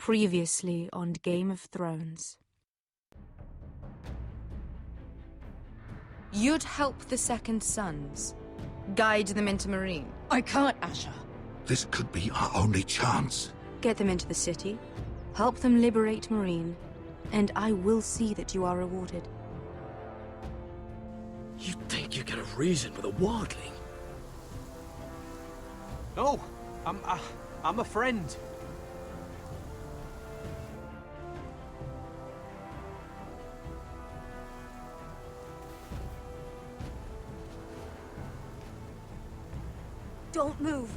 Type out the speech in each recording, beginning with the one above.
Previously on Game of Thrones. You'd help the Second Sons. Guide them into Meereen. I can't, Asher. This could be our only chance. Get them into the city. Help them liberate Meereen. And I will see that you are rewarded. You think you can have reason with a wardling? No, I'm a friend. Don't move.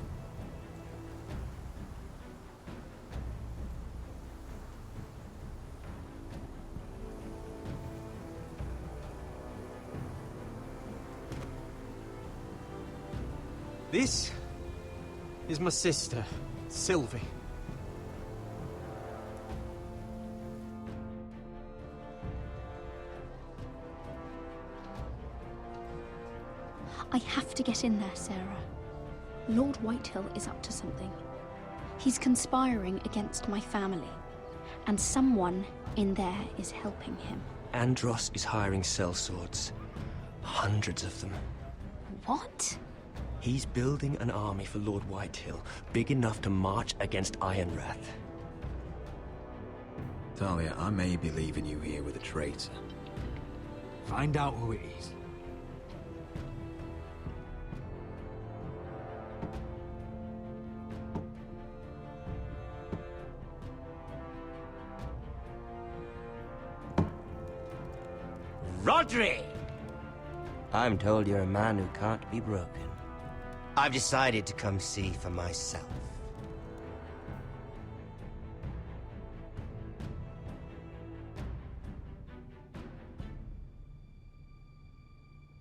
This is my sister, Sylvie. I have to get in there, Sarah. Lord Whitehill is up to something. He's conspiring against my family, and someone in there is helping him. Andros is hiring sellswords. Hundreds of them. What? He's building an army for Lord Whitehill, big enough to march against Ironrath. Talia, I may be leaving you here with a traitor. Find out who it is. Rodri! I'm told you're a man who can't be broken. I've decided to come see for myself.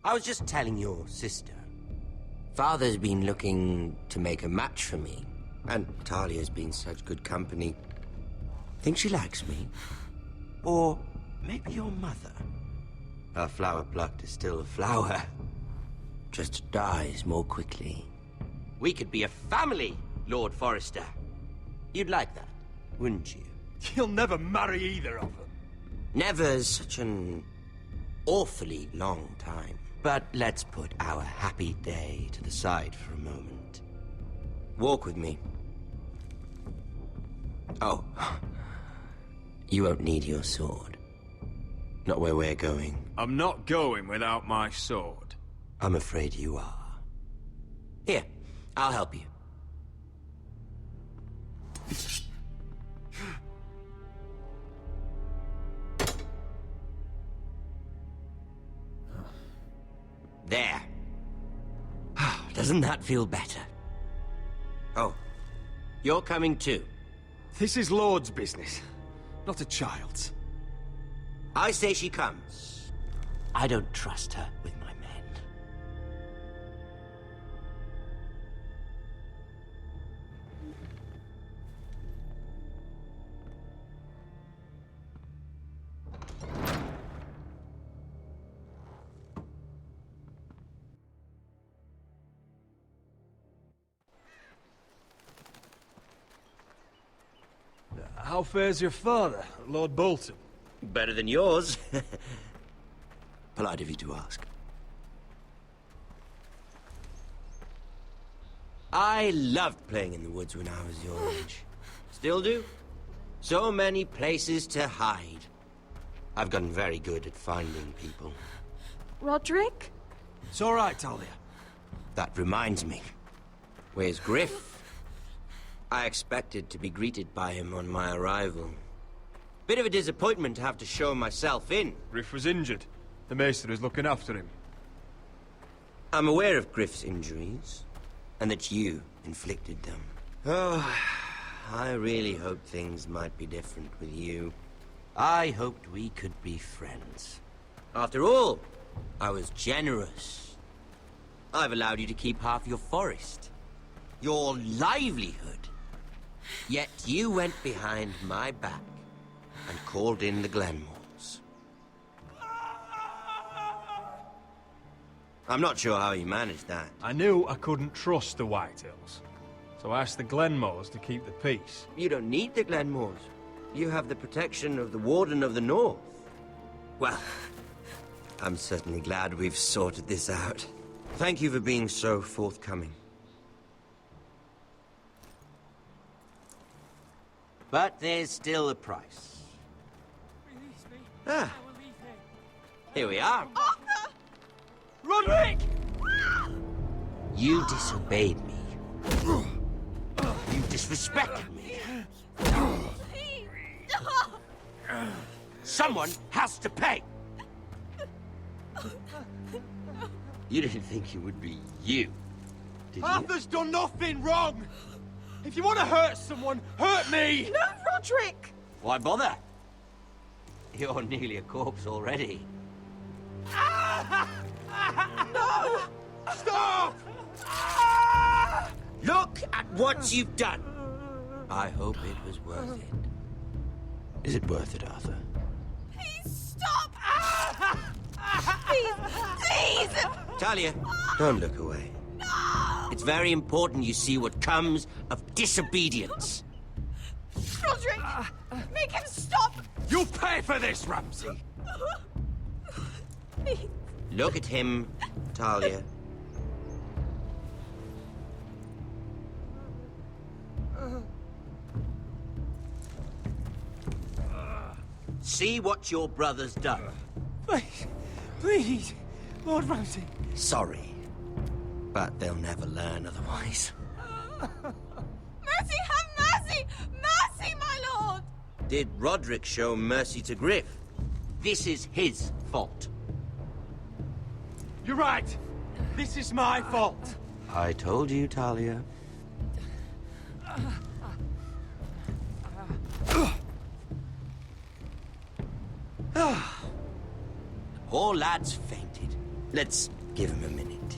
I was just telling your sister. Father's been looking to make a match for me, and Talia's been such good company. Think she likes me? Or maybe your mother? A flower plucked is still a flower. Just dies more quickly. We could be a family, Lord Forrester. You'd like that, wouldn't you? You'll never marry either of them. Never's such an awfully long time. But let's put our happy day to the side for a moment. Walk with me. Oh, you won't need your sword. Not where we're going. I'm not going without my sword. I'm afraid you are. Here, I'll help you. There. Doesn't that feel better? Oh, you're coming too. This is Lord's business, not a child's. I say she comes. I don't trust her with my men. How fares your father, Lord Bolton? Better than yours. Polite of you to ask. I loved playing in the woods when I was your age. Still do. So many places to hide. I've gotten very good at finding people. Roderick? It's all right, Talia. That reminds me. Where's Griff? I expected to be greeted by him on my arrival. Bit of a disappointment to have to show myself in. Griff was injured. The maester is looking after him. I'm aware of Griff's injuries, and that you inflicted them. Oh, I really hoped things might be different with you. I hoped we could be friends. After all, I was generous. I've allowed you to keep half your forest, your livelihood. Yet you went behind my back and called in the Glenmores. I'm not sure how you managed that. I knew I couldn't trust the Whitehills, so I asked the Glenmores to keep the peace. You don't need the Glenmores. You have the protection of the Warden of the North. Well, I'm certainly glad we've sorted this out. Thank you for being so forthcoming. But there's still a price. Release me. Ah, I will leave here. here we are. Arthur! Roderick! You disobeyed me. You disrespected me. Someone has to pay! You didn't think it would be you, did you? Arthur's done nothing wrong! If you want to hurt someone, hurt me! No, Roderick! Why bother? You're nearly a corpse already. No! Stop! Look at what you've done! I hope it was worth it. Is it worth it, Arthur? Please stop! Please, please! Talia, don't look away. No! It's very important you see what comes of disobedience. Roderick! Make him stop! You'll pay for this, Ramsay! Please. Look at him, Talia. See what your brother's done. Please, please, Lord Ramsay. Sorry, but they'll never learn otherwise. Mercy, have mercy! Mercy, my lord! Did Roderick show mercy to Griff? This is his fault. You're right. This is my fault. I told you, Talia. Poor lad's fainted. Let's give him a minute.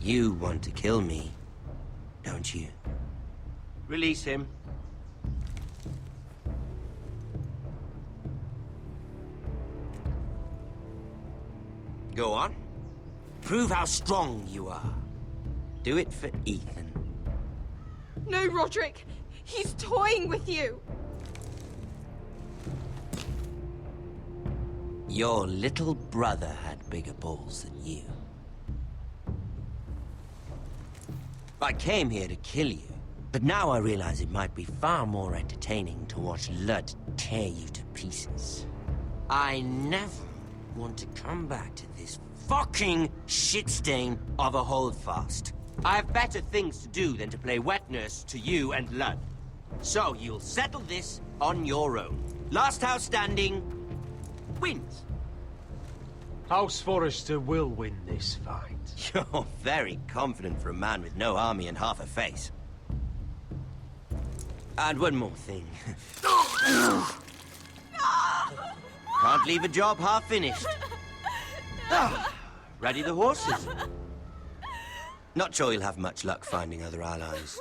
You want to kill me, don't you? Release him. Go on. Prove how strong you are. Do it for Ethan. No, Roderick! He's toying with you! Your little brother had bigger balls than you. I came here to kill you, but now I realize it might be far more entertaining to watch Lud tear you to pieces. I never want to come back to this fucking shit stain of a holdfast. I have better things to do than to play wet nurse to you and Lud. So you'll settle this on your own. Last house standing wins. House Forrester will win this fight. You're very confident for a man with no army and half a face. And one more thing. Can't leave a job half finished. Ready the horses? Not sure you'll have much luck finding other allies.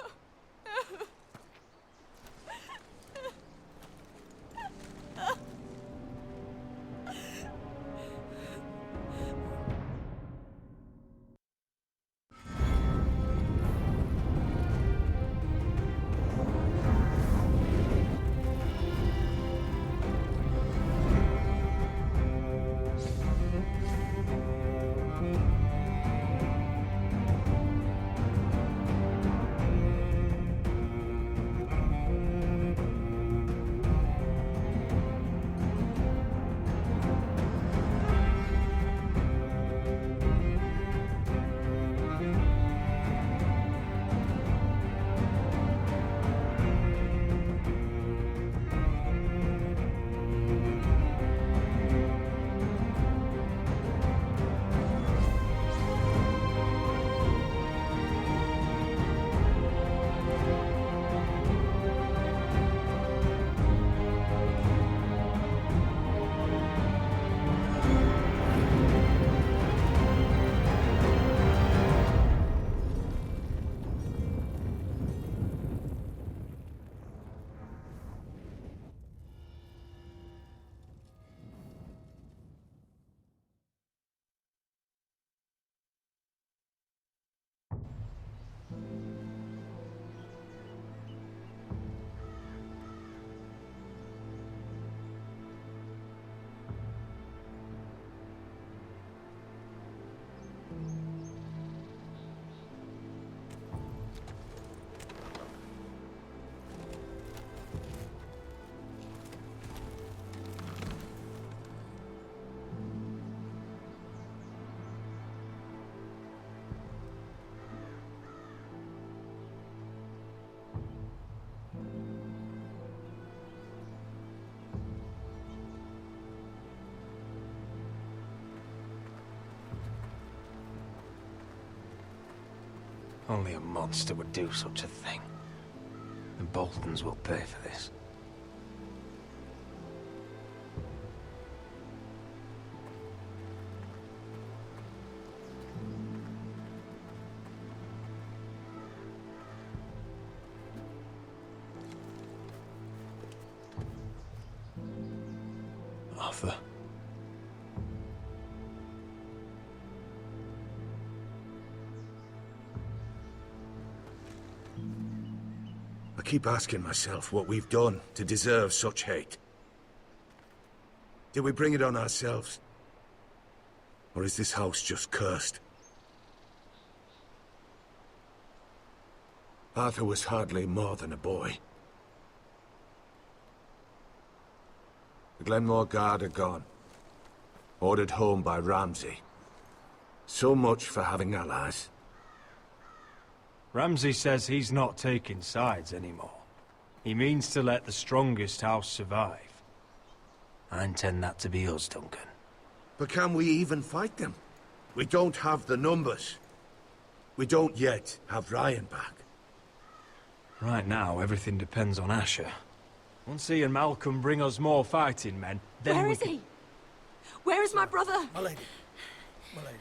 Only a monster would do such a thing. The Boltons will pay for this. Arthur. I keep asking myself what we've done to deserve such hate. Did we bring it on ourselves? Or is this house just cursed? Arthur was hardly more than a boy. The Glenmore Guard are gone. Ordered home by Ramsay. So much for having allies. Ramsay says he's not taking sides anymore. He means to let the strongest house survive. I intend that to be us, Duncan. But can we even fight them? We don't have the numbers. We don't yet have Ryan back. Right now, everything depends on Asher. Once he and Malcolm bring us more fighting men, then Where is he? Where is my brother? My lady. My lady.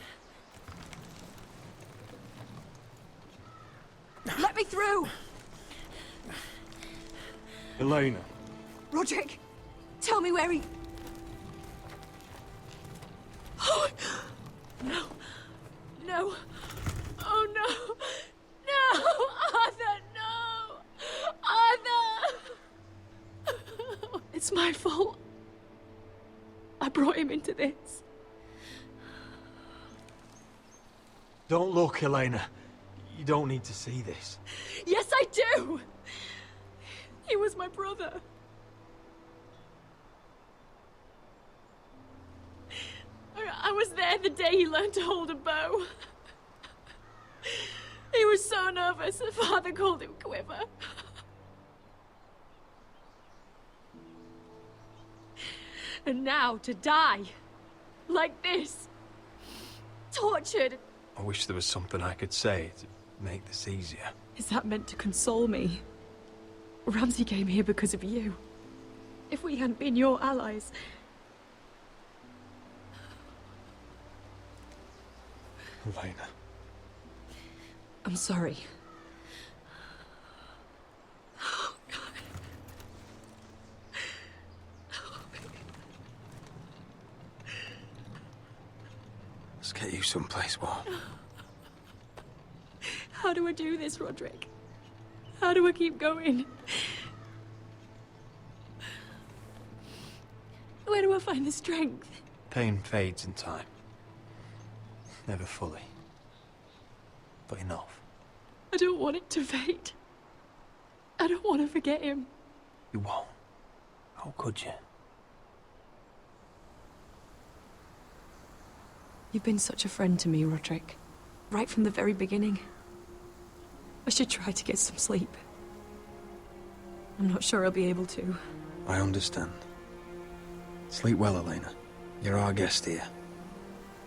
Let me through! Elena. Roderick, tell me where he... Oh, no. No. Oh, no. No! Arthur, no! Arthur! It's my fault. I brought him into this. Don't look, Elena. You don't need to see this. Yes, I do! He was my brother. I was there the day he learned to hold a bow. He was so nervous, Father called him Quiver. And now to die. Like this. Tortured. I wish there was something I could say to make this easier. Is that meant to console me? Ramsay came here because of you. If we hadn't been your allies... Elena. I'm sorry. Oh, God. Let's get you someplace warm. How do I do this, Roderick? How do I keep going? Where do I find the strength? Pain fades in time. Never fully. But enough. I don't want it to fade. I don't want to forget him. You won't. How could you? You've been such a friend to me, Roderick. Right from the very beginning. I should try to get some sleep. I'm not sure I'll be able to. I understand. Sleep well, Elena. You're our guest here.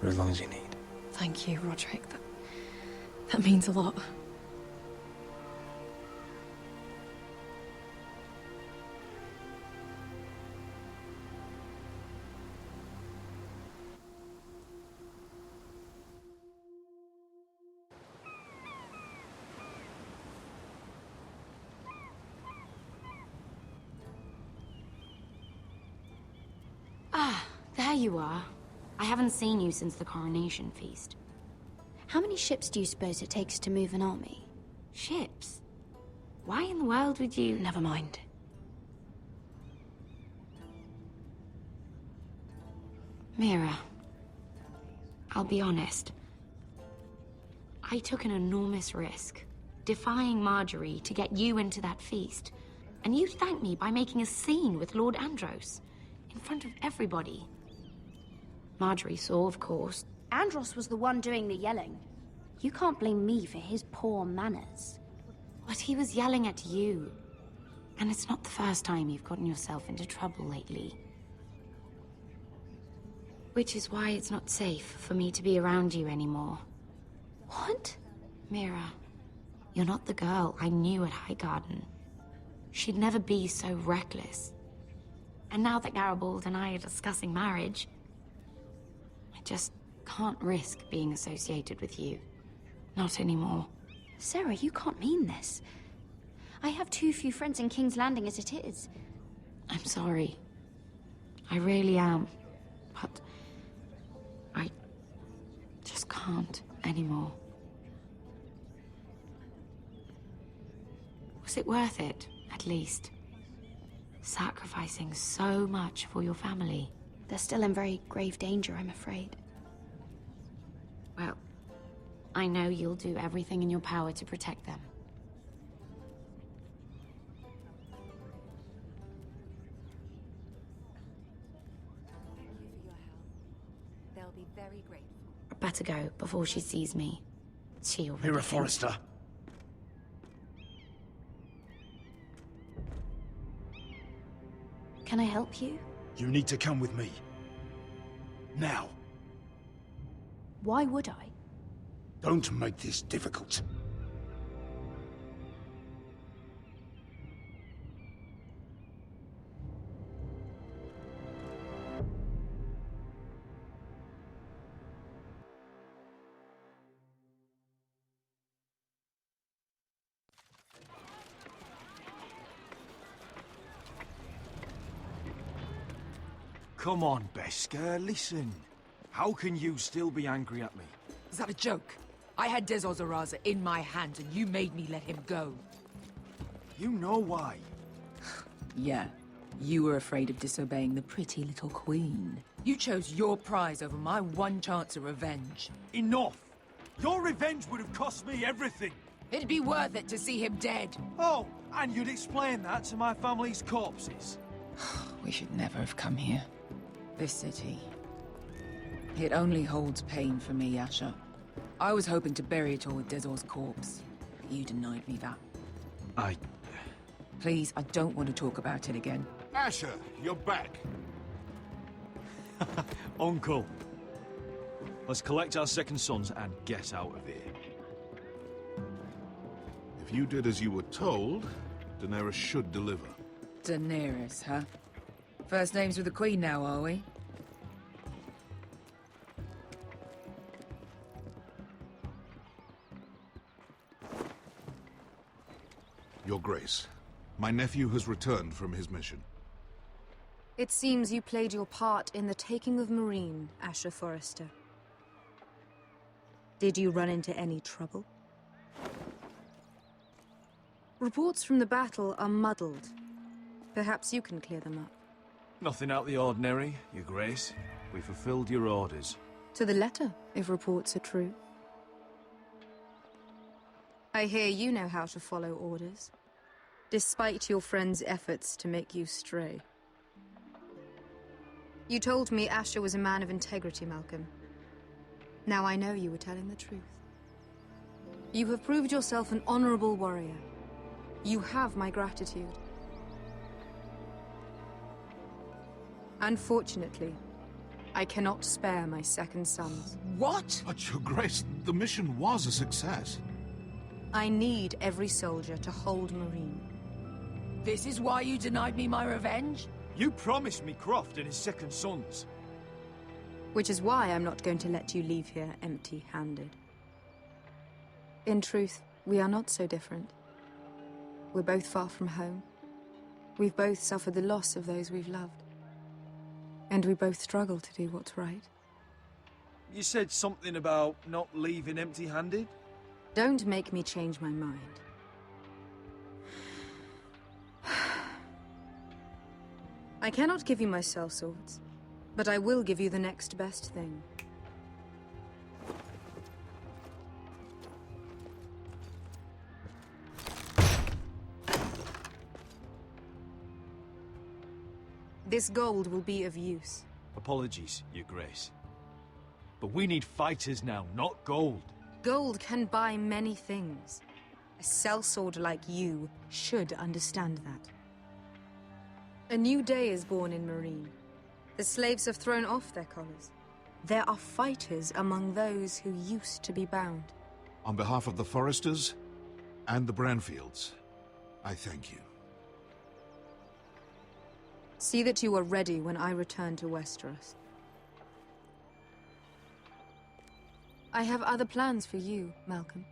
For as long as you need. Thank you, Roderick. That means a lot. Ah, there you are. I haven't seen you since the coronation feast. How many ships do you suppose it takes to move an army? Ships? Why in the world would you... Never mind. Mira, I'll be honest. I took an enormous risk, defying Marjorie to get you into that feast. And you thanked me by making a scene with Lord Andros, in front of everybody. Marjorie saw, of course. Andros was the one doing the yelling. You can't blame me for his poor manners. But he was yelling at you. And it's not the first time you've gotten yourself into trouble lately. Which is why it's not safe for me to be around you anymore. What? Mira, You're not the girl I knew at Highgarden. She'd never be so reckless. And now that Garibald and I are discussing marriage, I just can't risk being associated with you. Not anymore. Sarah, you can't mean this. I have too few friends in King's Landing as it is. I'm sorry. I really am. But I just can't anymore. Was it worth it, at least? Sacrificing so much for your family. They're still in very grave danger, I'm afraid. Well, I know you'll do everything in your power to protect them. They'll be very grateful. Better go before she sees me. She already Lady thinks- Forrester. Can I help you? You need to come with me. Now. Why would I? Don't make this difficult. Come on, Beskar, listen. How can you still be angry at me? Is that a joke? I had Des Ozaraza in my hand and you made me let him go. You know why. Yeah, you were afraid of disobeying the pretty little queen. You chose your prize over my one chance of revenge. Enough! Your revenge would have cost me everything. It'd be worth it to see him dead. Oh, and you'd explain that to my family's corpses. We should never have come here. This city. It only holds pain for me, Asher. I was hoping to bury it all with Dezor's corpse. But you denied me that. Please, I don't want to talk about it again. Asher, you're back. Uncle. Let's collect our second sons and get out of here. If you did as you were told, Daenerys should deliver. Daenerys, huh? First names with the Queen now, are we? Your Grace, my nephew has returned from his mission. It seems you played your part in the taking of Marine, Asher Forrester. Did you run into any trouble? Reports from the battle are muddled. Perhaps you can clear them up. Nothing out of the ordinary, Your Grace. We fulfilled your orders. To the letter, if reports are true. I hear you know how to follow orders, despite your friend's efforts to make you stray. You told me Asher was a man of integrity, Malcolm. Now I know you were telling the truth. You have proved yourself an honorable warrior. You have my gratitude. Unfortunately, I cannot spare my second sons. What? But, Your Grace, the mission was a success. I need every soldier to hold Marine. This is why you denied me my revenge? You promised me Croft and his second sons. Which is why I'm not going to let you leave here empty-handed. In truth, we are not so different. We're both far from home. We've both suffered the loss of those we've loved. And we both struggle to do what's right. You said something about not leaving empty-handed? Don't make me change my mind. I cannot give you my sellswords, but I will give you the next best thing. This gold will be of use. Apologies, Your Grace. But we need fighters now, not gold. Gold can buy many things. A sellsword like you should understand that. A new day is born in Marine. The slaves have thrown off their collars. There are fighters among those who used to be bound. On behalf of the Forresters and the Branfields, I thank you. See that you are ready when I return to Westeros. I have other plans for you, Malcolm.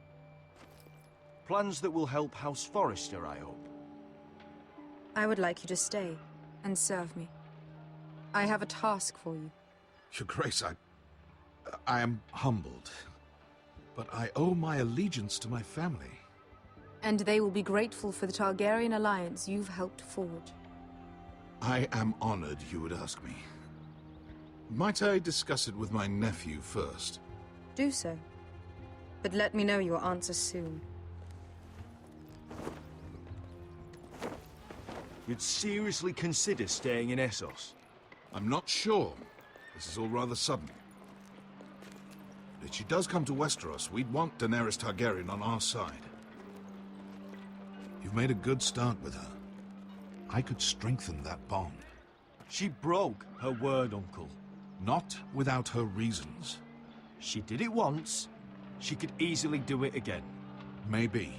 Plans that will help House Forrester, I hope. I would like you to stay and serve me. I have a task for you. Your Grace, I am humbled, but I owe my allegiance to my family. And they will be grateful for the Targaryen alliance you've helped forge. I am honored you would ask me. Might I discuss it with my nephew first? Do so. But let me know your answer soon. You'd seriously consider staying in Essos? I'm not sure. This is all rather sudden. If she does come to Westeros, we'd want Daenerys Targaryen on our side. You've made a good start with her. I could strengthen that bond. She broke her word, Uncle. Not without her reasons. She did it once. She could easily do it again. Maybe.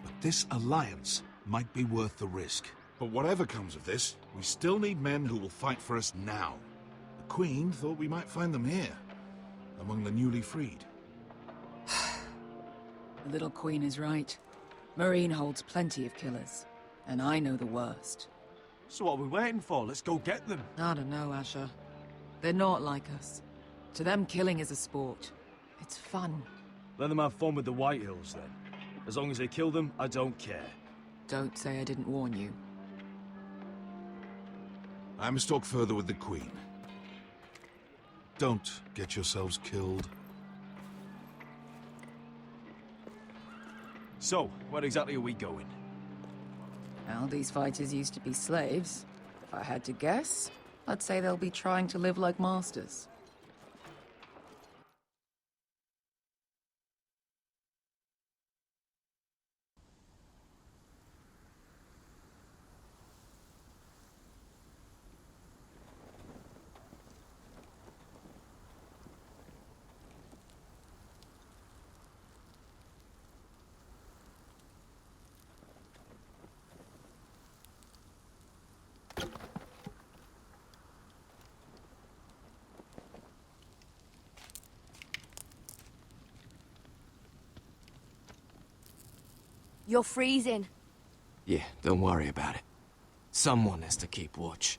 But this alliance might be worth the risk. But whatever comes of this, we still need men who will fight for us now. The Queen thought we might find them here, among the newly freed. The little Queen is right. Marine holds plenty of killers, and I know the worst. So what are we waiting for? Let's go get them. I don't know, Asher. They're not like us. To them, killing is a sport. It's fun. Let them have fun with the Whitehills, then. As long as they kill them, I don't care. Don't say I didn't warn you. I must talk further with the Queen. Don't get yourselves killed. So, where exactly are we going? Well, these fighters used to be slaves. If I had to guess, I'd say they'll be trying to live like masters. You're freezing. Yeah, don't worry about it. Someone has to keep watch.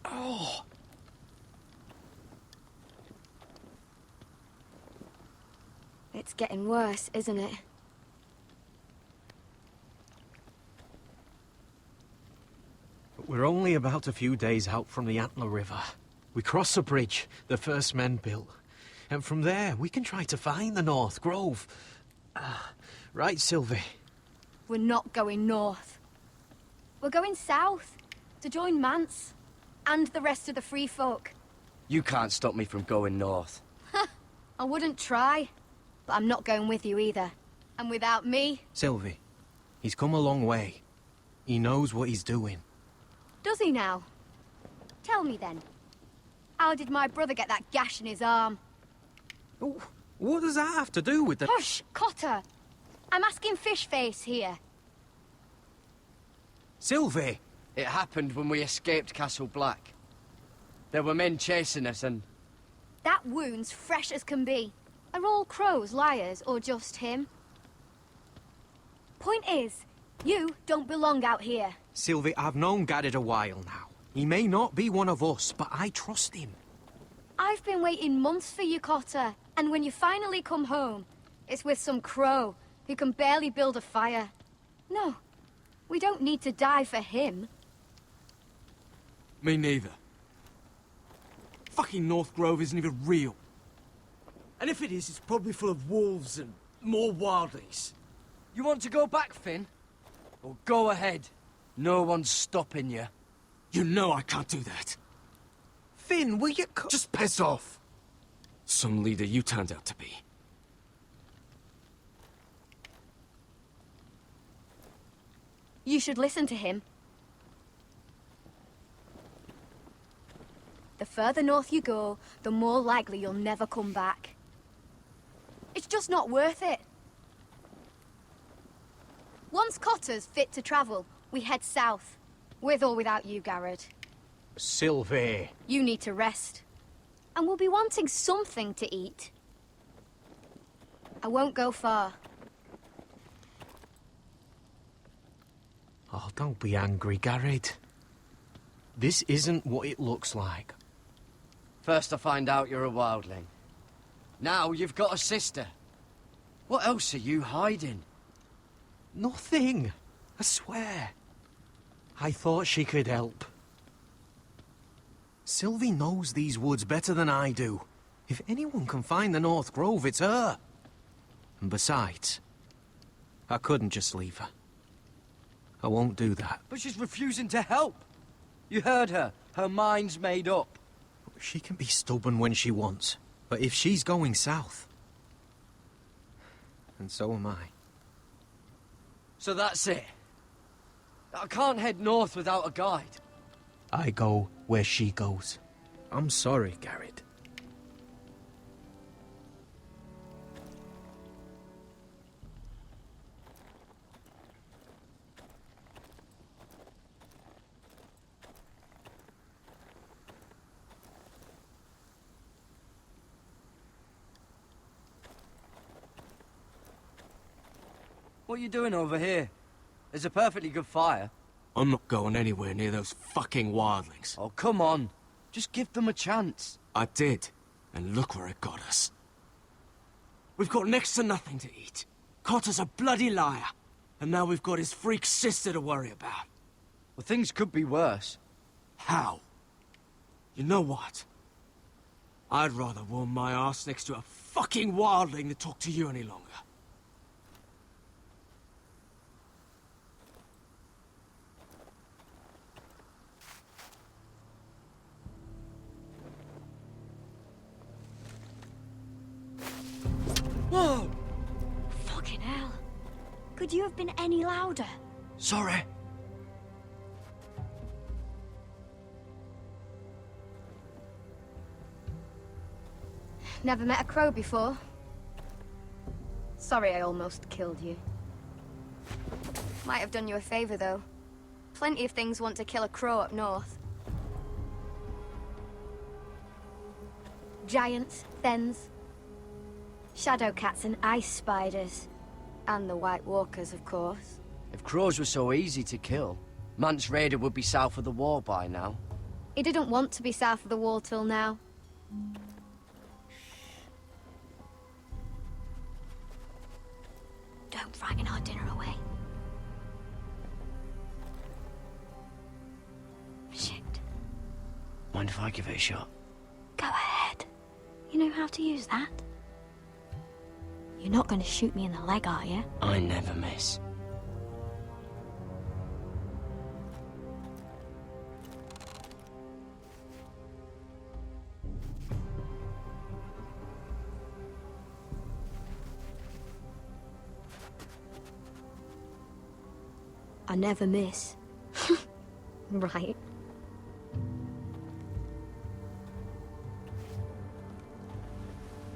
Oh! It's getting worse, isn't it? We're only about a few days out from the Antler River. We cross a bridge the first men built. And from there, we can try to find the North Grove. Right, Sylvie? We're not going north. We're going south, to join Mance, and the rest of the Free Folk. You can't stop me from going north. I wouldn't try, but I'm not going with you either. And without me... Sylvie, he's come a long way. He knows what he's doing. Does he now? Tell me then. How did my brother get that gash in his arm? What does that have to do with the... Hush, Cotter! I'm asking Fishface here. Sylvie! It happened when we escaped Castle Black. There were men chasing us and... That wound's fresh as can be. Are all crows liars, or just him? Point is, you don't belong out here. Sylvie, I've known Gaddard a while now. He may not be one of us, but I trust him. I've been waiting months for you, Cotter. And when you finally come home, it's with some crow who can barely build a fire. No, we don't need to die for him. Me neither. Fucking North Grove isn't even real. And if it is, it's probably full of wolves and more wildlies. You want to go back, Finn? Well, go ahead. No one's stopping you. You know I can't do that. Finn, will you just piss off? Some leader you turned out to be. You should listen to him. The further north you go, the more likely you'll never come back. It's just not worth it. Once Cotter's fit to travel, we head south. With or without you, Garrett. Sylvie. You need to rest. And we'll be wanting something to eat. I won't go far. Oh, don't be angry, Garrett. This isn't what it looks like. First I find out you're a wildling. Now you've got a sister. What else are you hiding? Nothing. I swear. I thought she could help. Sylvie knows these woods better than I do. If anyone can find the North Grove, it's her. And besides, I couldn't just leave her. I won't do that. But she's refusing to help. You heard her. Her mind's made up. She can be stubborn when she wants. But if she's going south, and so am I. So that's it. I can't head north without a guide. I go where she goes. I'm sorry, Garrett. What are you doing over here? There's a perfectly good fire. I'm not going anywhere near those fucking wildlings. Oh, come on. Just give them a chance. I did, and look where it got us. We've got next to nothing to eat. Cotter's a bloody liar. And now we've got his freak sister to worry about. Well, things could be worse. How? You know what? I'd rather warm my ass next to a fucking wildling than talk to you any longer. Whoa! Fucking hell. Could you have been any louder? Sorry. Never met a crow before. Sorry I almost killed you. Might have done you a favor, though. Plenty of things want to kill a crow up north. Giants, thens, shadow cats and ice spiders. And the White Walkers, of course. If crows were so easy to kill, Mance Raider would be south of the wall by now. He didn't want to be south of the wall till now. Don't frighten our dinner away. Shit. Mind if I give it a shot? Go ahead. You know how to use that? You're not going to shoot me in the leg, are you? I never miss. I never miss. Right.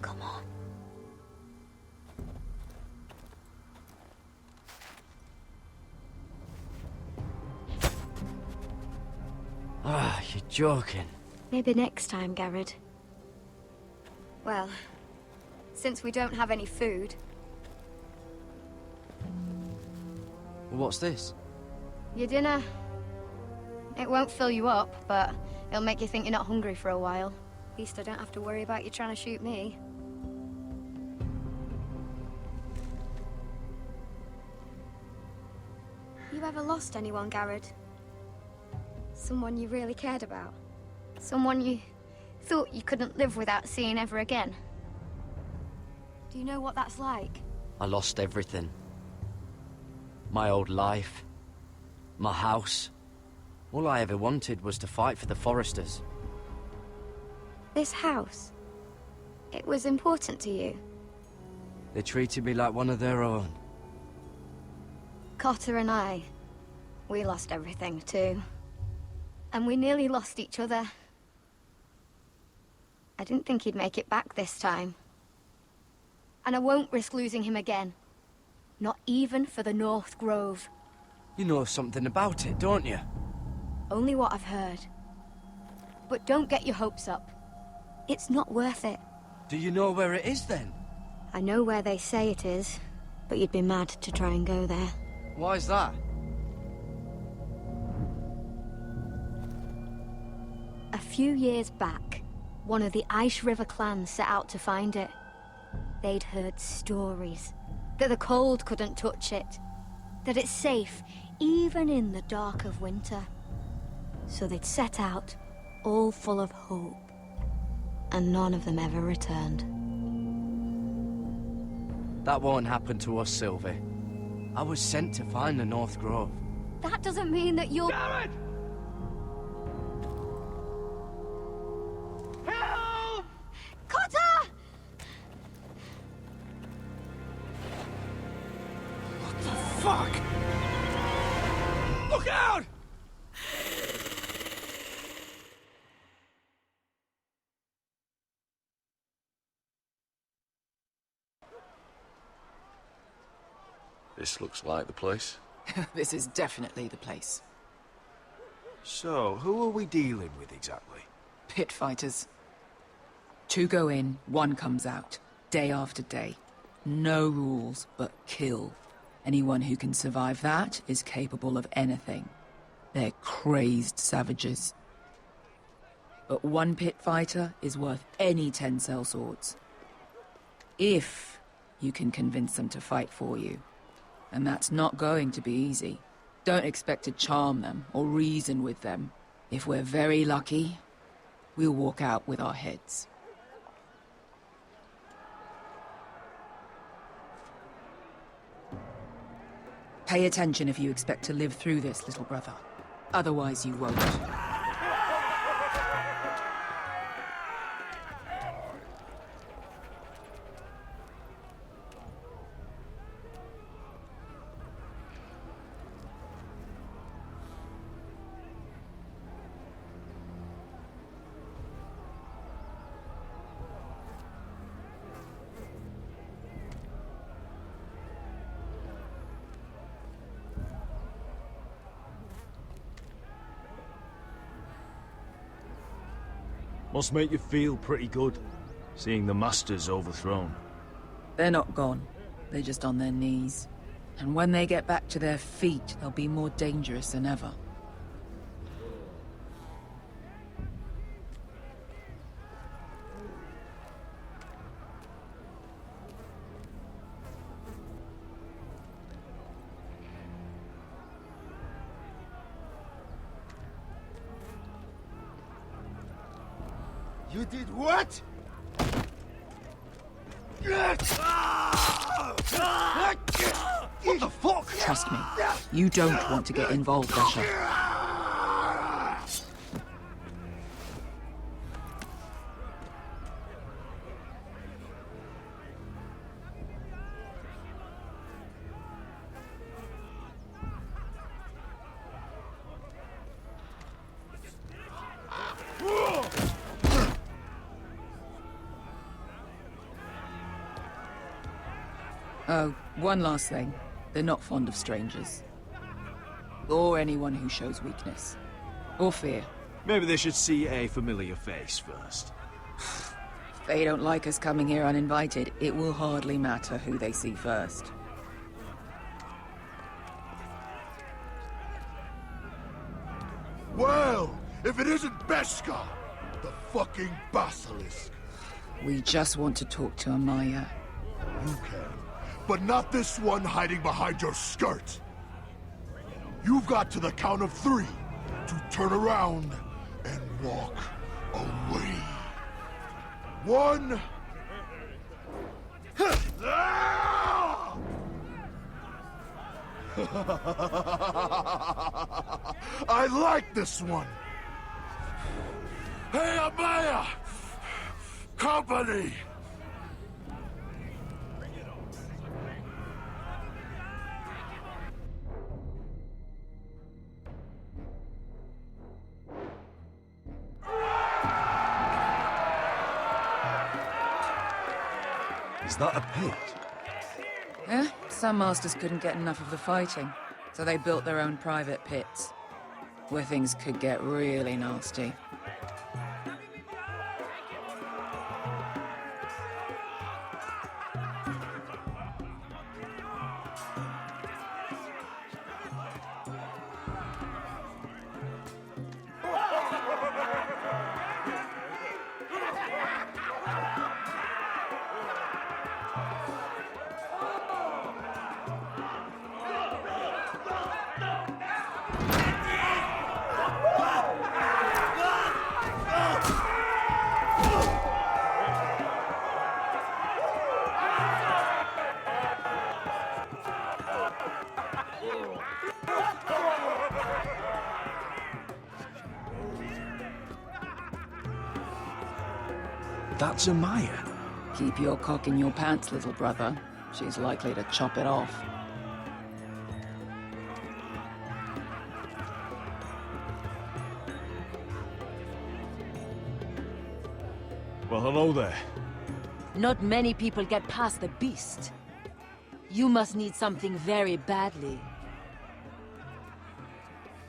Come on. Ah, you're joking. Maybe next time, Garrett. Well, since we don't have any food... What's this? Your dinner. It won't fill you up, but it'll make you think you're not hungry for a while. At least I don't have to worry about you trying to shoot me. You ever lost anyone, Garrett? Someone you really cared about? Someone you thought you couldn't live without seeing ever again? Do you know what that's like? I lost everything. My old life. My house. All I ever wanted was to fight for the Forresters. This house, it was important to you. They treated me like one of their own. Cotter and I, we lost everything too. And we nearly lost each other. I didn't think he'd make it back this time. And I won't risk losing him again. Not even for the North Grove. You know something about it, don't you? Only what I've heard. But don't get your hopes up. It's not worth it. Do you know where it is, then? I know where they say it is, but you'd be mad to try and go there. Why's that? A few years back, one of the Ice River clans set out to find it. They'd heard stories that the cold couldn't touch it, that it's safe even in the dark of winter. So they'd set out, all full of hope, and none of them ever returned. That won't happen to us, Sylvie. I was sent to find the North Grove. That doesn't mean that you'll... Garrett! Help! Cotter! What the fuck? Look out! This looks like the place. This is definitely the place. So, who are we dealing with exactly? Pit fighters. 2 go in, 1 comes out. Day after day. No rules, but kill. Anyone who can survive that is capable of anything. They're crazed savages. But 1 pit fighter is worth any 10 sellswords. If you can convince them to fight for you. And that's not going to be easy. Don't expect to charm them or reason with them. If we're very lucky, we'll walk out with our heads. Pay attention if you expect to live through this, little brother. Otherwise you won't. Must make you feel pretty good, seeing the Masters overthrown. They're not gone. They're just on their knees. And when they get back to their feet, they'll be more dangerous than ever. You did what? What the fuck? Trust me, you don't want to get involved, Asher. Oh, one last thing. They're not fond of strangers. Or anyone who shows weakness. Or fear. Maybe they should see a familiar face first. If they don't like us coming here uninvited, it will hardly matter who they see first. Well, if it isn't Beskar, the fucking basilisk. We just want to talk to Amaya. You can, but not this one hiding behind your skirt. You've got to the count of 3 to turn around and walk away. 1. I like this one. Hey, Amaya! Company! Is that a pit? Yeah, some masters couldn't get enough of the fighting, so they built their own private pits, where things could get really nasty. That's Amaya. Keep your cock in your pants, little brother. She's likely to chop it off. Well, hello there. Not many people get past the beast. You must need something very badly.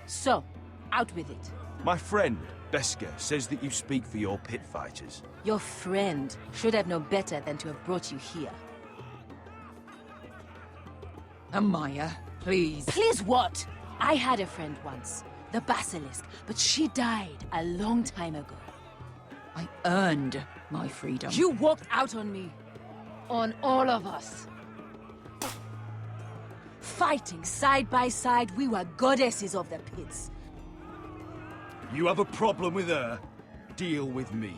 So, out with it. My friend, Beska, says that you speak for your pit fighters. Your friend should have known better than to have brought you here. Amaya, please. Please what? I had a friend once, the Basilisk, but she died a long time ago. I earned my freedom. You walked out on me. On all of us. Fighting side by side, we were goddesses of the pits. You have a problem with her? Deal with me.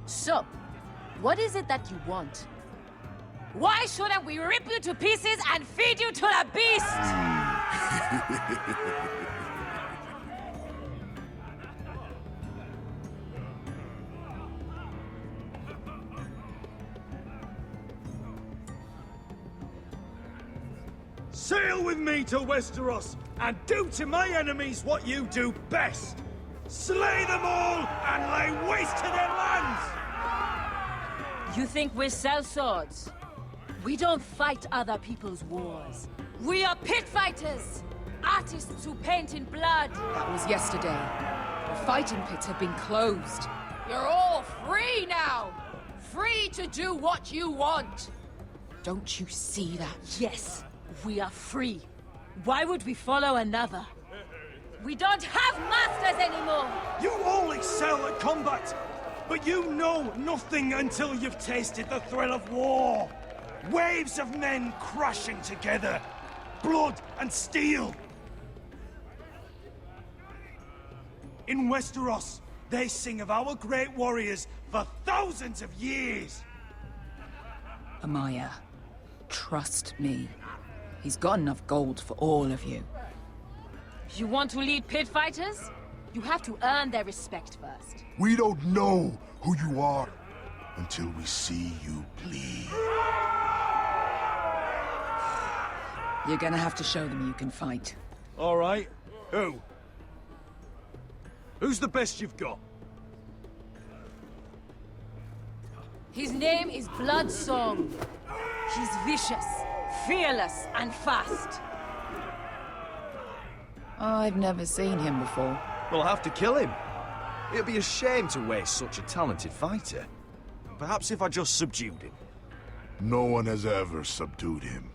So, what is it that you want? Why shouldn't we rip you to pieces and feed you to the beast? Sail with me to Westeros and do to my enemies what you do best. Slay them all and lay waste to their lands! You think we sell swords? We don't fight other people's wars. We are pit fighters! Artists who paint in blood! That was yesterday. The fighting pits have been closed. You're all free now! Free to do what you want! Don't you see that? Yes, we are free. Why would we follow another? We don't have masters anymore! You all excel at combat, but you know nothing until you've tasted the thrill of war. Waves of men crashing together, blood and steel. In Westeros, they sing of our great warriors for thousands of years. Amaya, trust me. He's got enough gold for all of you. You want to lead pit fighters? You have to earn their respect first. We don't know who you are until we see you bleed. You're gonna have to show them you can fight. All right. Who? Who's the best you've got? His name is Bloodsong. He's vicious, fearless, and fast. I've never seen him before. We'll have to kill him. It'd be a shame to waste such a talented fighter. Perhaps if I just subdued him. No one has ever subdued him.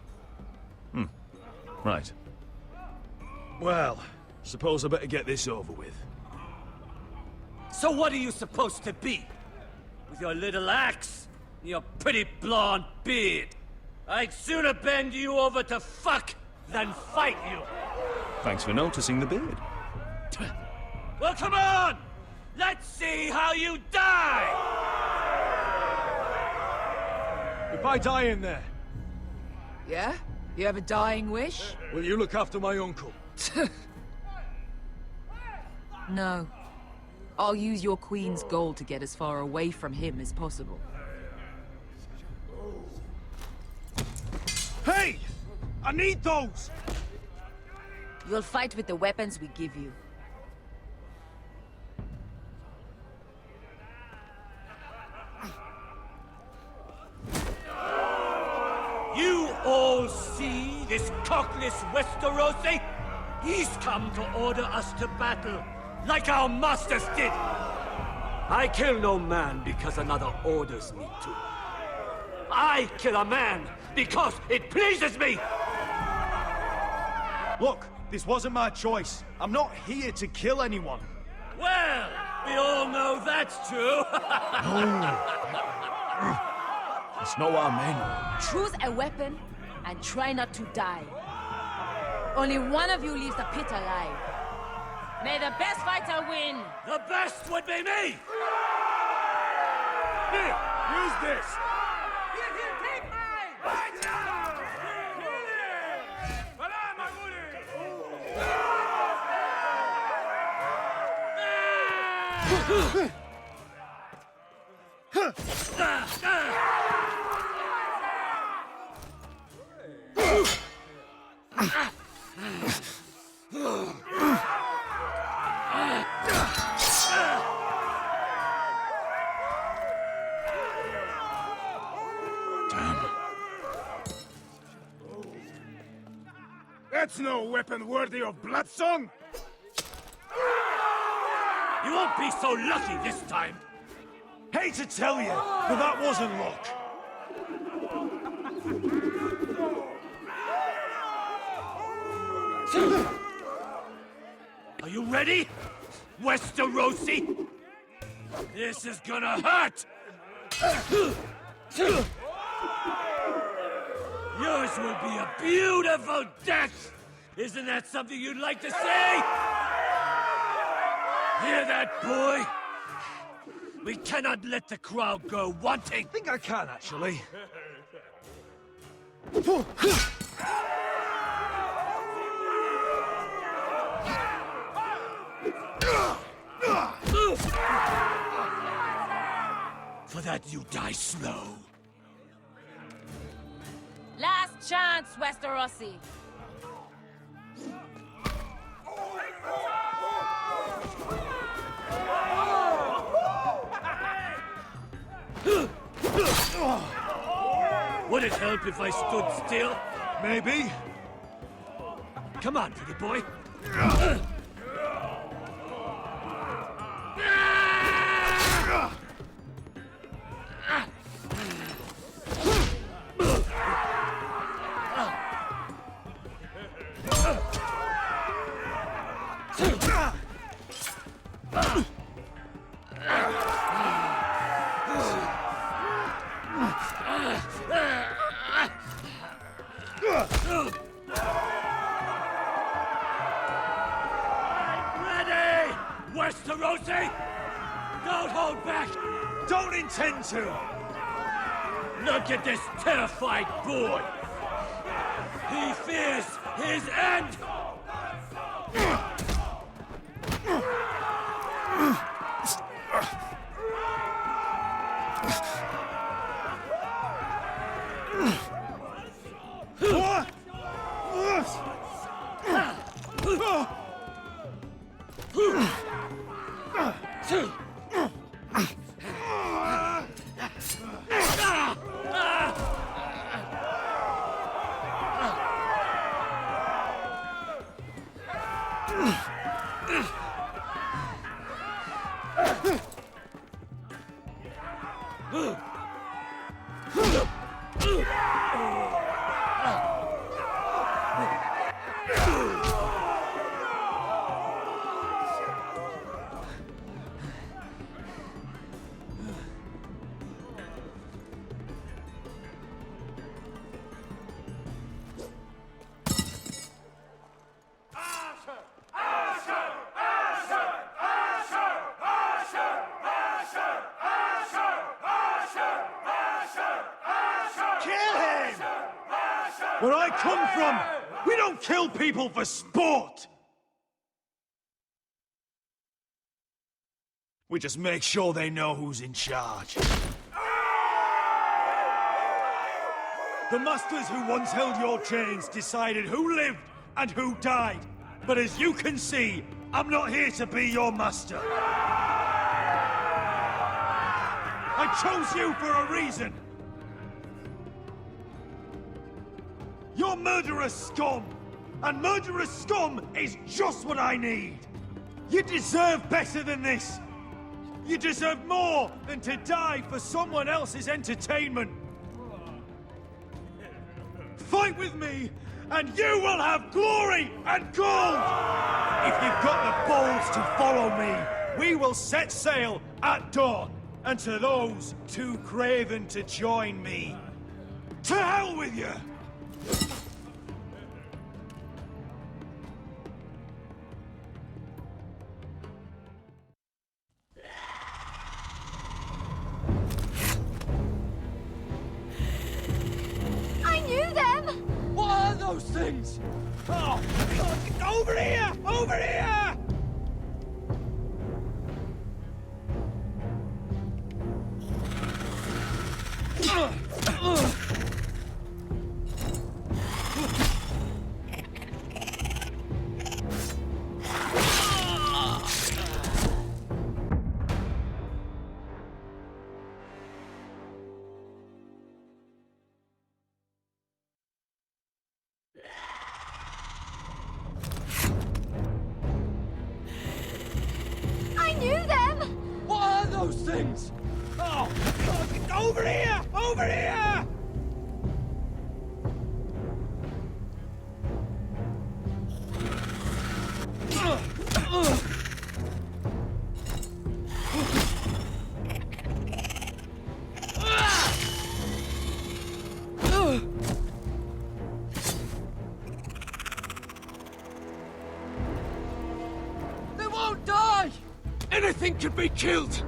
Right. Well, suppose I better get this over with. So what are you supposed to be? With your little axe and your pretty blonde beard? I'd sooner bend you over to fuck than fight you. Thanks for noticing the beard. Well, come on! Let's see how you die! If I die in there, Yeah? You have a dying wish? will you look after my uncle? No. I'll use your queen's gold to get as far away from him as possible. Hey! I need those! You'll fight with the weapons we give you. This cockless Westerosi? He's come to order us to battle, like our masters did. I kill no man because another orders me to. I kill a man because it pleases me! Look, this wasn't my choice. I'm not here to kill anyone. Well, we all know that's true. That's not what I meant. Choose a weapon and try not to die. Only one of you leaves the pit alive. May the best fighter win! The best would be me! Here, use this! Take mine! That's no weapon worthy of Bloodsong! You won't be so lucky this time! Hate to tell you, but that wasn't luck. Are you ready, Westerosi? This is gonna hurt! Yours will be a beautiful death! Isn't that something you'd like to say? Hear that, boy? We cannot let the crowd go wanting! I think I can, actually. For that you die slow. Last chance, Westerosi. Would it help if I stood still? Maybe. Come on, pretty boy. Ready, Westerosi! Don't hold back! Don't intend to! Look at this terrified boy! He fears his end! Where I come from, we don't kill people for sport! We just make sure they know who's in charge. The masters who once held your chains decided who lived and who died. But as you can see, I'm not here to be your master. I chose you for a reason. Your murderous scum! And murderous scum is just what I need! You deserve better than this! You deserve more than to die for someone else's entertainment! Fight with me, and you will have glory and gold! If you've got the balls to follow me, we will set sail at dawn. And to those too craven to join me, to hell with you! I knew them! What are those things? Oh, God, over here! Over here! I knew them! What are those things? Oh, God, over here! Over here! They won't die! Anything can be killed!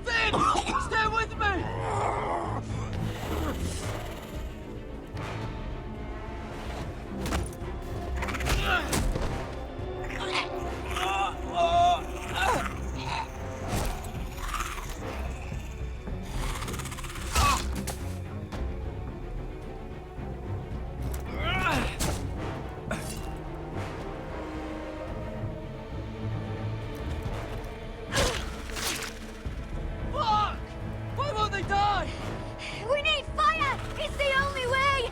Finn! Stay with me! Fuck! Why won't they die? We need fire! It's the only way!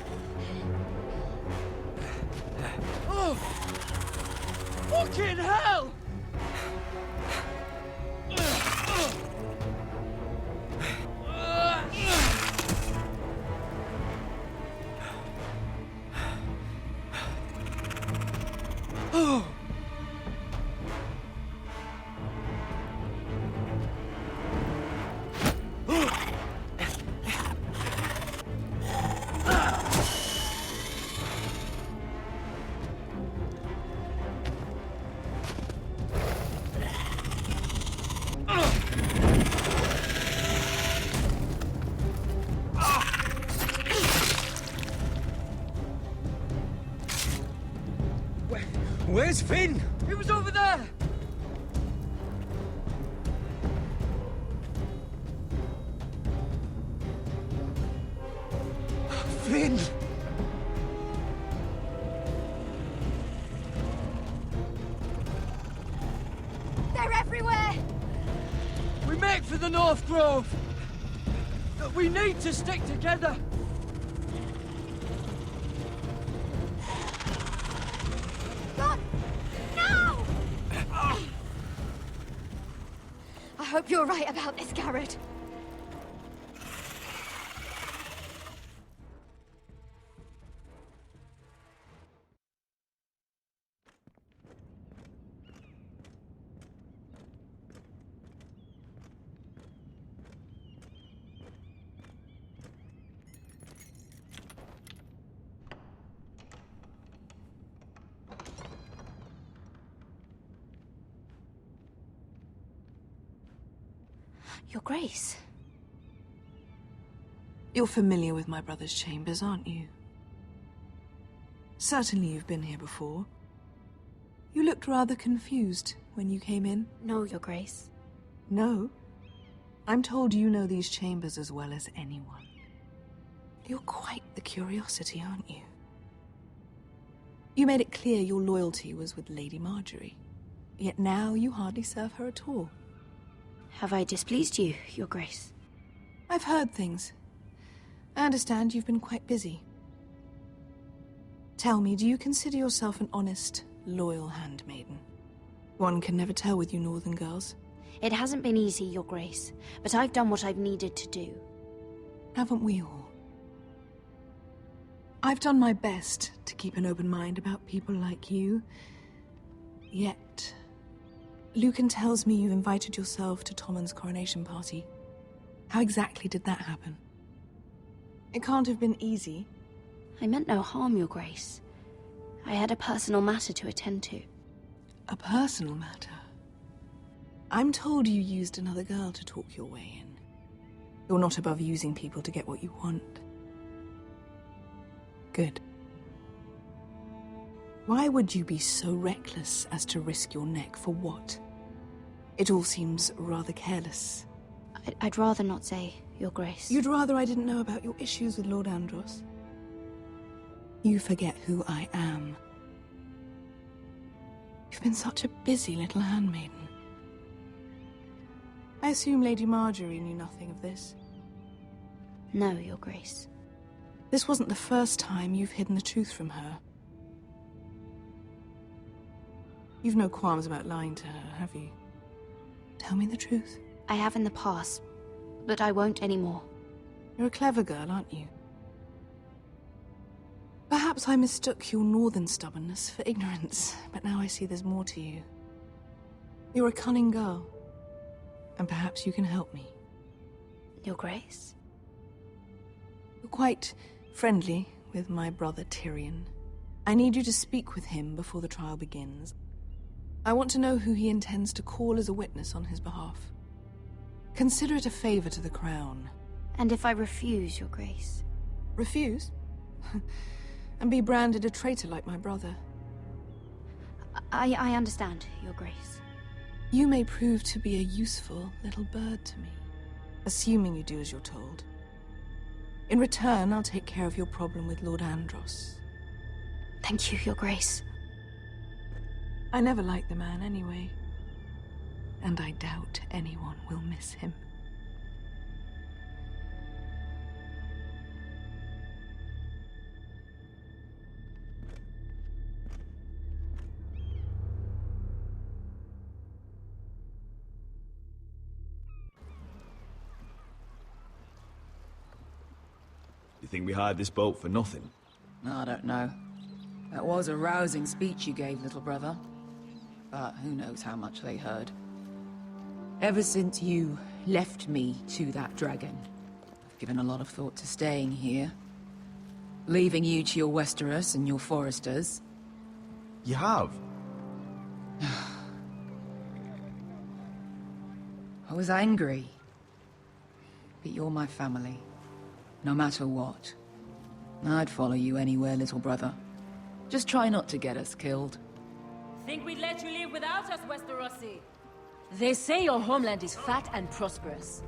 Oh! Fucking hell! Oh! Where's Finn? He was over there! Finn! They're everywhere! We make for the North Grove! But we need to stick together! God! No! I hope you're right about this, Garrett. Your Grace. You're familiar with my brother's chambers, aren't you? Certainly you've been here before. You looked rather confused when you came in. No, Your Grace. No? I'm told you know these chambers as well as anyone. You're quite the curiosity, aren't you? You made it clear your loyalty was with Lady Marjorie. Yet now you hardly serve her at all. Have I displeased you, Your Grace? I've heard things. I understand you've been quite busy. Tell me, do you consider yourself an honest, loyal handmaiden? One can never tell with you northern girls. It hasn't been easy, Your Grace, but I've done what I've needed to do. Haven't we all? I've done my best to keep an open mind about people like you. Yet, Lucan tells me you invited yourself to Tommen's coronation party. How exactly did that happen? It can't have been easy. I meant no harm, Your Grace. I had a personal matter to attend to. A personal matter? I'm told you used another girl to talk your way in. You're not above using people to get what you want. Good. Why would you be so reckless as to risk your neck for what? It all seems rather careless. I'd rather not say, Your Grace. You'd rather I didn't know about your issues with Lord Andros? You forget who I am. You've been such a busy little handmaiden. I assume Lady Marjorie knew nothing of this. No, Your Grace. This wasn't the first time you've hidden the truth from her. You've no qualms about lying to her, have you? Tell me the truth. I have in the past, but I won't anymore. You're a clever girl, aren't you? Perhaps I mistook your northern stubbornness for ignorance, but now I see there's more to you. You're a cunning girl, and perhaps you can help me. Your Grace? You're quite friendly with my brother Tyrion. I need you to speak with him before the trial begins. I want to know who he intends to call as a witness on his behalf. Consider it a favor to the crown. And if I refuse, Your Grace? Refuse? And be branded a traitor like my brother? I understand, Your Grace. You may prove to be a useful little bird to me, assuming you do as you're told. In return, I'll take care of your problem with Lord Andros. Thank you, Your Grace. I never liked the man anyway, and I doubt anyone will miss him. You think we hired this boat for nothing? I don't know. That was a rousing speech you gave, little brother. But who knows how much they heard. Ever since you left me to that dragon, I've given a lot of thought to staying here. Leaving you to your Westeros and your Foresters. You have? I was angry. But you're my family. No matter what. I'd follow you anywhere, little brother. Just try not to get us killed. Think we'd let you leave without us, Westerosi? They say your homeland is fat and prosperous.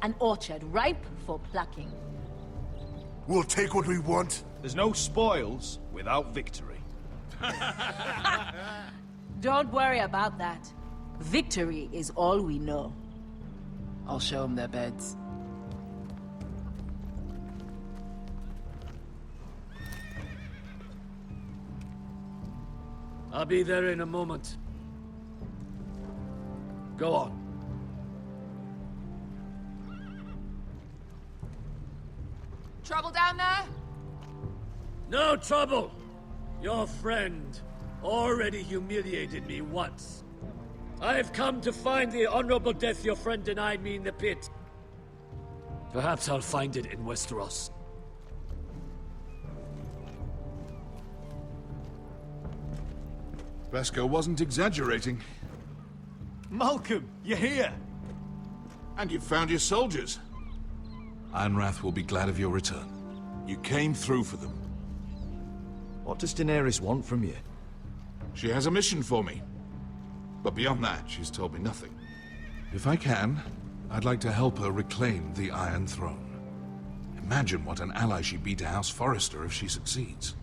An orchard ripe for plucking. We'll take what we want. There's no spoils without victory. Don't worry about that. Victory is all we know. I'll show them their beds. I'll be there in a moment. Go on. Trouble down there? No trouble! Your friend already humiliated me once. I've come to find the honorable death your friend denied me in the pit. Perhaps I'll find it in Westeros. Vesco wasn't exaggerating. Malcolm, you're here! And you've found your soldiers. Ironrath will be glad of your return. You came through for them. What does Daenerys want from you? She has a mission for me. But beyond that, she's told me nothing. If I can, I'd like to help her reclaim the Iron Throne. Imagine what an ally she'd be to House Forrester if she succeeds.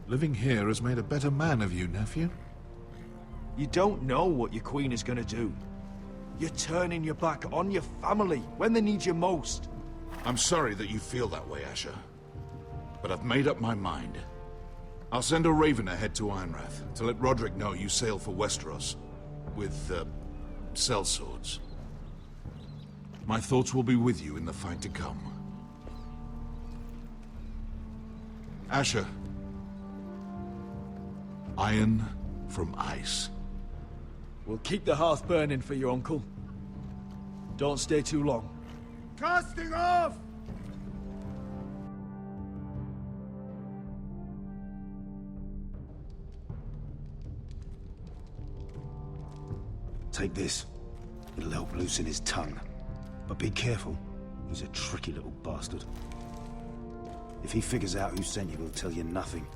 Living here has made a better man of you, nephew. You don't know what your queen is gonna do. You're turning your back on your family when they need you most. I'm sorry that you feel that way, Asher. But I've made up my mind. I'll send a raven ahead to Ironrath to let Roderick know you sail for Westeros. With, sellswords. My thoughts will be with you in the fight to come. Asher. Iron from ice. We'll keep the hearth burning for your uncle. Don't stay too long. Casting off! Take this. It'll help loosen his tongue. But be careful. He's a tricky little bastard. If he figures out who sent you, he'll tell you nothing.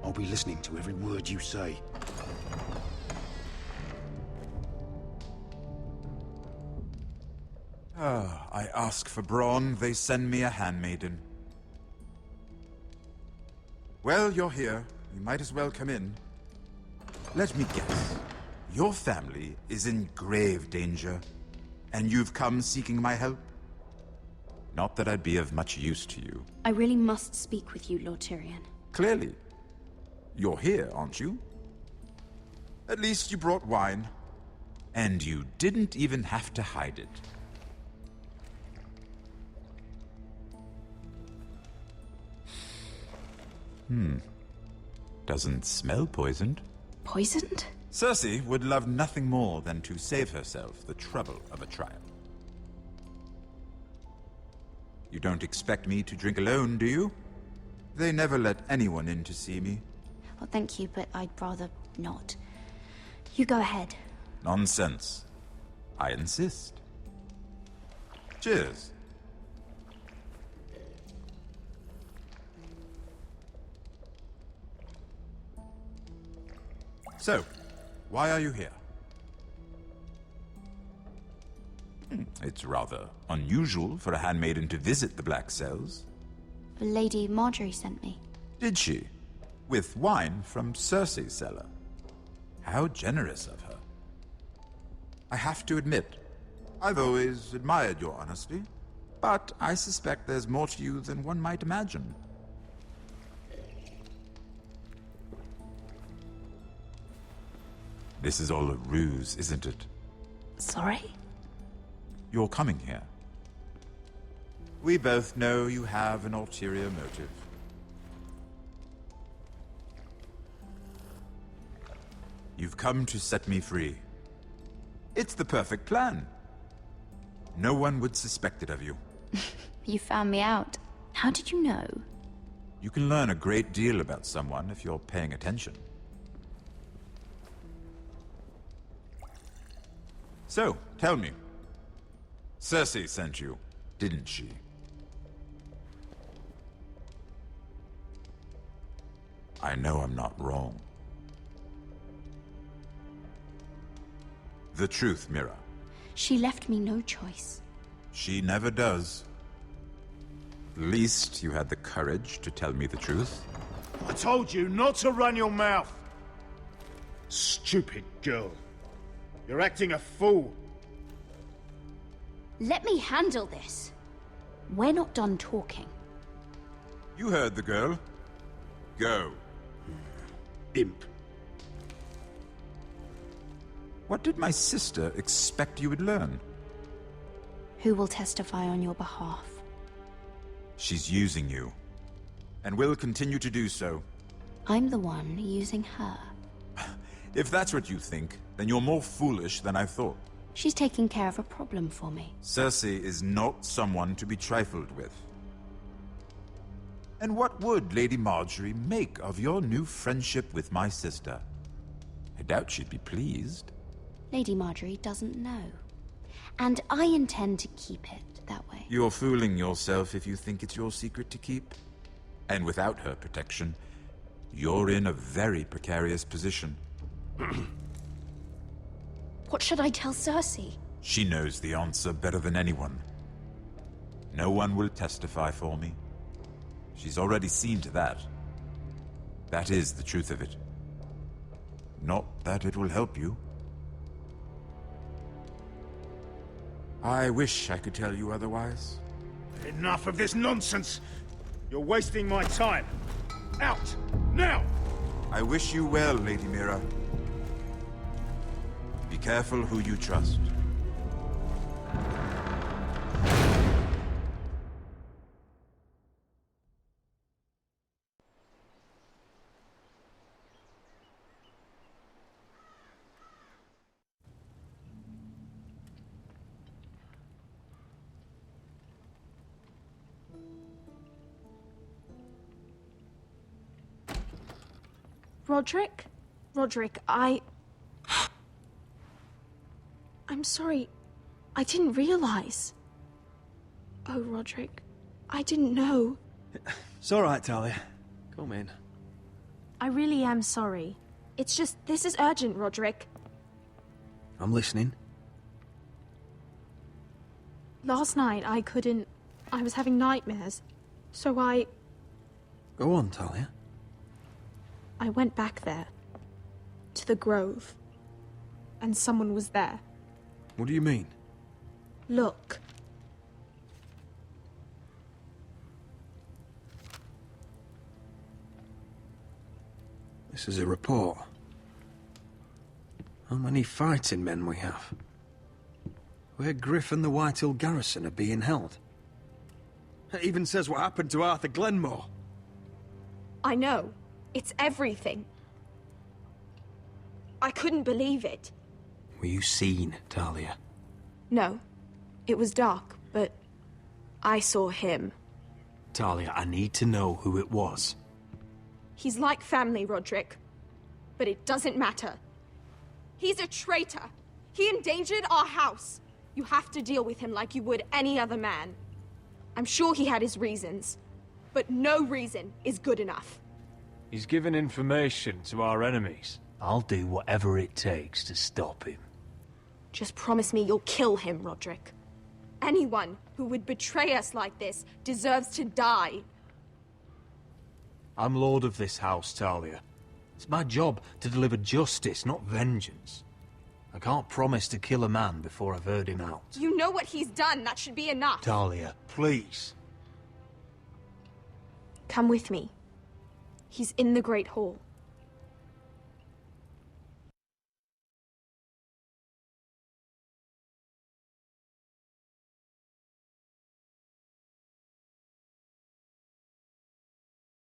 I'll be listening to every word you say. I ask for brawn, they send me a handmaiden. Well, you're here. You might as well come in. Let me guess. Your family is in grave danger, and you've come seeking my help? Not that I'd be of much use to you. I really must speak with you, Lord Tyrion. Clearly. You're here, aren't you? At least you brought wine. And you didn't even have to hide it. Doesn't smell poisoned. Poisoned? Cersei would love nothing more than to save herself the trouble of a trial. You don't expect me to drink alone, do you? They never let anyone in to see me. Well, thank you, but I'd rather not. You go ahead. Nonsense. I insist. Cheers. So, why are you here? It's rather unusual for a handmaiden to visit the Black Cells. Lady Marjorie sent me. Did she? With wine from Cersei's cellar. How generous of her. I have to admit, I've always admired your honesty, but I suspect there's more to you than one might imagine. This is all a ruse, isn't it? Sorry? You're coming here. We both know you have an ulterior motive. You've come to set me free. It's the perfect plan. No one would suspect it of you. You found me out. How did you know? You can learn a great deal about someone if you're paying attention. So, tell me. Cersei sent you, didn't she? I know I'm not wrong. The truth, Mira. She left me no choice. She never does. At least you had the courage to tell me the truth. I told you not to run your mouth. Stupid girl. You're acting a fool. Let me handle this. We're not done talking. You heard the girl. Go. Imp. What did my sister expect you would learn? Who will testify on your behalf? She's using you. And will continue to do so. I'm the one using her. If that's what you think, then you're more foolish than I thought. She's taking care of a problem for me. Cersei is not someone to be trifled with. And what would Lady Marjorie make of your new friendship with my sister? I doubt she'd be pleased. Lady Marjorie doesn't know. And I intend to keep it that way. You're fooling yourself if you think it's your secret to keep. And without her protection, you're in a very precarious position. What should I tell Cersei? She knows the answer better than anyone. No one will testify for me. She's already seen to that. That is the truth of it. Not that it will help you. I wish I could tell you otherwise. Enough of this nonsense! You're wasting my time! Out! Now! I wish you well, Lady Mira. Be careful who you trust. Roderick? Roderick, I'm sorry. I didn't realize. Oh, Roderick, I didn't know. It's all right, Talia. Come in. I really am sorry. It's just, this is urgent, Roderick. I'm listening. Last night, I was having nightmares. So Go on, Talia. I went back there. To the grove. And someone was there. What do you mean? Look. This is a report. How many fighting men we have? Where Griff and the Whitehill garrison are being held. It even says what happened to Arthur Glenmore. I know. It's everything. I couldn't believe it. Were you seen, Talia? No. It was dark, but I saw him. Talia, I need to know who it was. He's like family, Roderick. But it doesn't matter. He's a traitor. He endangered our house. You have to deal with him like you would any other man. I'm sure he had his reasons, but no reason is good enough. He's given information to our enemies. I'll do whatever it takes to stop him. Just promise me you'll kill him, Roderick. Anyone who would betray us like this deserves to die. I'm lord of this house, Talia. It's my job to deliver justice, not vengeance. I can't promise to kill a man before I've heard him out. You know what he's done. That should be enough. Talia, please. Come with me. He's in the Great Hall.